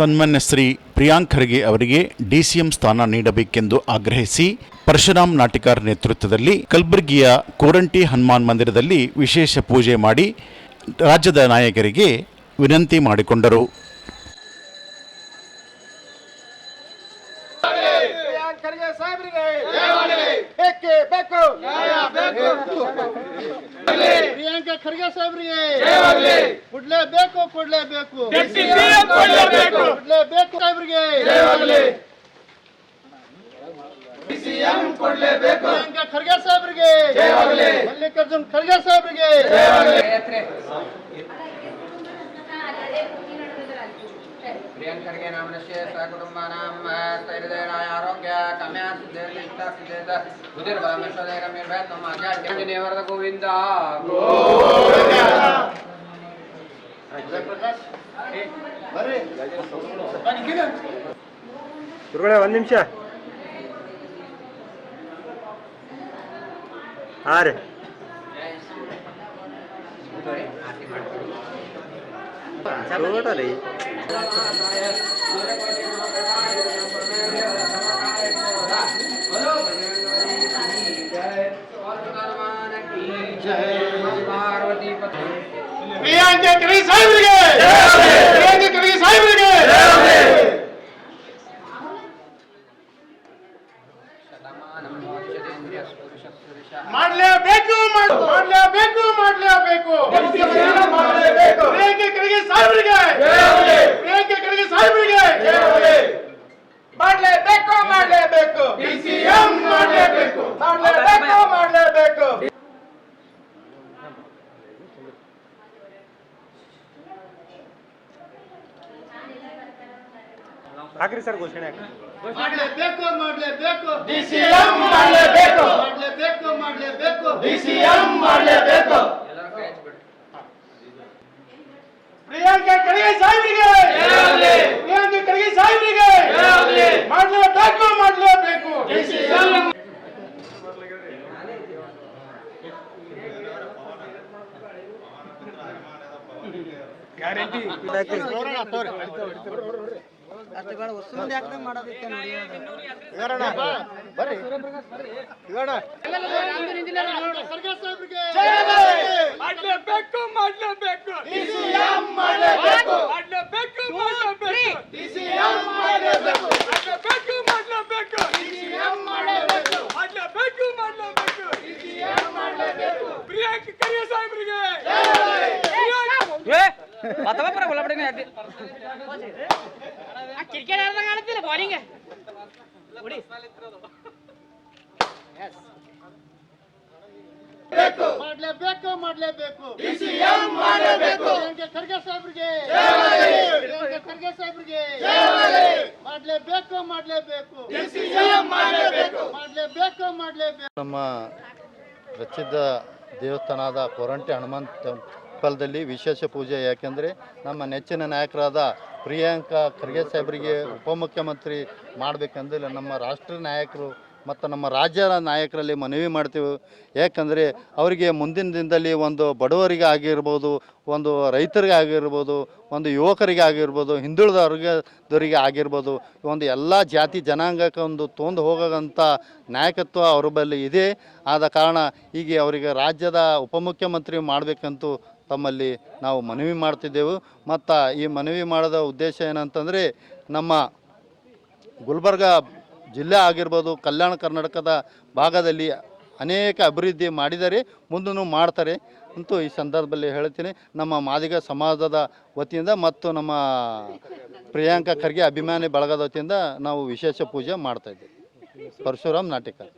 ಸನ್ಮಾನ್ಯ ಶ್ರೀ ಪ್ರಿಯಾಂಕ್ ಖರ್ಗೆ ಅವರಿಗೆ ಡಿಸಿಎಂ ಸ್ಥಾನ ನೀಡಬೇಕೆಂದು ಆಗ್ರಹಿಸಿ ಪರಶುರಾಮ್ ನಾಟಿಕಾರ್ ನೇತೃತ್ವದಲ್ಲಿ ಕಲಬುರಗಿಯ ಕೋರಂಟಿ ಹನುಮಾನ್ ಮಂದಿರದಲ್ಲಿ ವಿಶೇಷ ಪೂಜೆ ಮಾಡಿ ರಾಜ್ಯದ ನಾಯಕರಿಗೆ ವಿನಂತಿ ಮಾಡಿಕೊಂಡರು. ಪ್ರಿಯಾಂಕ ಖರ್ಗೆ ಸಾಹೇಬ್ರಿಗೆ ಕೊಡ್ಲೇಬೇಕು ಕೊಡ್ಲೇಬೇಕು ಸಾಹೇಬ್ರಿಗೆ ಪ್ರಿಯಾಂಕ ಖರ್ಗೆ ಸಾಹೇಬ್ರಿಗೆ ಮಲ್ಲಿಕಾರ್ಜುನ್ ಖರ್ಗೆ ಸಾಹೇಬ್ರಿಗೆ ಪ್ರಿಯಾಂಕ ಖರ್ಗೆ ನಾಮನಶ್ಯ ಸಕುಟುಂಬಾನಾಂ ಸ್ಥೈರ್ಯದಾಯ ಆರೋಗ್ಯ ಕಾಮ್ಯ ಸಿದ್ಧೇತ ಸಿದ್ಧೇತ ಬುದ್ಧಿರ್ ಬಲಮೇಶ್ವರಯ ನಿರ್ಭಯ ನಮ್ಮ ಆಚಾರ್ಯ ವರದ ಗೋವಿಂದ ಗುರುಗಳೇ ಒಂದು ನಿಮಿಷ. ಹಾಂ ರೀ ರೀ ಪ್ರಿಯಾಂಕ ಖರ್ಗೆ ಸಾಹೇಬ್ರಿಗೆ ಪ್ರಿಯಾಂಕ ಖರ್ಗೆ ಸಾಹೇಬ್ರಿಗೆ ಮಾಡಲೇಬೇಕು ಮಾಡಲೇಬೇಕು ಮಾಡಲೇಬೇಕು ಪ್ರಿಯಾಂಕ ಖರ್ಗೆ ಸಾಹೇಬ್ರಿಗೆ ಪ್ರಿಯಾಂಕ ಖರ್ಗೆ ಸಾಹೇಬ್ರಿಗೆ ಮಾಡಲೇಬೇಕು ಮಾಡಲೇಬೇಕು ಡಿಸಿಎಂ ಮಾಡಲೇಬೇಕು ಮಾಡಲೇಬೇಕು ಮಾಡಲೇಬೇಕು. ಹಾಕ್ರಿ ಸರ್ ಘೋಷಣೆ ಮಾಡಲೇಬೇಕು ಮಾಡಲೇಬೇಕು ಡಿಸಿಎಂ ಮಾಡಲೇಬೇಕು ಮಾಡಲೇಬೇಕು ಮಾಡಲೇಬೇಕು ಡಿಸಿಎಂ ಮಾಡಲೇಬೇಕು. ಪ್ರಿಯಾಂಕ ಖರ್ಗೆ ಸಾಹೇಬ್ರಿಗೆ ಪ್ರಿಯಾಂಕ ಖರ್ಗೆ ಸಾಹೇಬ್ರಿಗೆ ಮಾಡಲೇಬೇಕು ಮಾಡಲೇಬೇಕು ಗ್ಯಾರಂಟಿ ಮಾಡಲೇಬೇಕು ಮಾಡಲೇಬೇಕು ಡಿಸಿಎಂ ಮಾಡಲೇಬೇಕು ಮಾಡಲೇಬೇಕು ಮಾಡಲೇಬೇಕು ಡಿಸಿಎಂ ಮಾಡಲೇಬೇಕು ಮಾಡಲೇಬೇಕು ಮಾಡಲೇಬೇಕು ಡಿಸಿಎಂ ಮಾಡಲೇಬೇಕು ಮಾಡಲೇಬೇಕು ಮಾಡಲೇಬೇಕು ಡಿಸಿಎಂ ಮಾಡಲೇಬೇಕು. ಪ್ರಿಯಾಂಕ ಖರ್ಗೆ ಸಾಹೇಬ್ರಿಗೆ ಕ್ರಿಕೆಟ್ ಆಡ್ದಂಗ ಆಡ್ತಿಲ್ಲ ಬಾಲಿಂಗ್ ಮಾಡಲೇಬೇಕು ಮಾಡಲೇಬೇಕು ಡಿಸಿಎಂ ಮಾಡಲೇಬೇಕು ಪ್ರಿಯಾಂಕ ಖರ್ಗೆ ಸಾಹೇಬ್ರಿಗೆ ಪ್ರಿಯಾಂಕ ಖರ್ಗೆ ಸಾಹೇಬ್ರಿಗೆ ಮಾಡಲೇಬೇಕು ಮಾಡಲೇಬೇಕು ಡಿಸಿಎಂ ಮಾಡಲೇಬೇಕು ಮಾಡಲೇಬೇಕು ಮಾಡಲೇಬೇಕು. ನಮ್ಮ ಪ್ರಸಿದ್ಧ ದೇವಸ್ಥಾನದ ಕೋರಂಟಿ ಹನುಮಾನ್ ಟೆಂಪಲ್ದಲ್ಲಿ ವಿಶೇಷ ಪೂಜೆ. ಯಾಕೆಂದರೆ ನಮ್ಮ ನೆಚ್ಚಿನ ನಾಯಕರಾದ ಪ್ರಿಯಾಂಕ ಖರ್ಗೆ ಸಾಹೇಬರಿಗೆ ಉಪಮುಖ್ಯಮಂತ್ರಿ ಮಾಡಬೇಕೆಂದರೆ ನಮ್ಮ ರಾಷ್ಟ್ರೀಯ ನಾಯಕರು ಮತ್ತು ನಮ್ಮ ರಾಜ್ಯದ ನಾಯಕರಲ್ಲಿ ಮನವಿ ಮಾಡ್ತೀವಿ. ಯಾಕಂದರೆ ಅವರಿಗೆ ಮುಂದಿನ ದಿನದಲ್ಲಿ ಒಂದು ಬಡವರಿಗೆ ಆಗಿರ್ಬೋದು, ಒಂದು ರೈತರಿಗೆ ಆಗಿರ್ಬೋದು, ಒಂದು ಯುವಕರಿಗೆ ಆಗಿರ್ಬೋದು, ಹಿಂದುಳಿದ ವರ್ಗದವರಿಗೆ ಆಗಿರ್ಬೋದು, ಒಂದು ಎಲ್ಲ ಜಾತಿ ಜನಾಂಗಕ್ಕೆ ಒಂದು ತೊಂದು ಹೋಗೋಂಥ ನಾಯಕತ್ವ ಅವ್ರ ಬಳಿ ಇದೆ. ಆದ ಕಾರಣ ಈಗ ಅವರಿಗೆ ರಾಜ್ಯದ ಉಪಮುಖ್ಯಮಂತ್ರಿ ಮಾಡಬೇಕಂತೂ ತಮ್ಮಲ್ಲಿ ನಾವು ಮನವಿ ಮಾಡ್ತಿದ್ದೆವು. ಮತ್ತು ಈ ಮನವಿ ಮಾಡೋದ ಉದ್ದೇಶ ಏನಂತಂದರೆ ನಮ್ಮ ಗುಲ್ಬರ್ಗ ಜಿಲ್ಲೆ ಆಗಿರ್ಬೋದು, ಕಲ್ಯಾಣ ಕರ್ನಾಟಕದ ಭಾಗದಲ್ಲಿ ಅನೇಕ ಅಭಿವೃದ್ಧಿ ಮಾಡಿದ್ದಾರೆ, ಮುಂದೂ ಮಾಡ್ತಾರೆ ಅಂತೂ ಈ ಸಂದರ್ಭದಲ್ಲಿ ಹೇಳ್ತೀನಿ. ನಮ್ಮ ಮಾದಿಗ ಸಮಾಜದ ವತಿಯಿಂದ ಮತ್ತು ನಮ್ಮ ಪ್ರಿಯಾಂಕ ಖರ್ಗೆ ಅಭಿಮಾನಿ ಬಳಗದ ವತಿಯಿಂದ ನಾವು ವಿಶೇಷ ಪೂಜೆ ಮಾಡ್ತಾಯಿದ್ದೀವಿ. ಪರಶುರಾಮ್ ನಾಟಿಕಾರ್.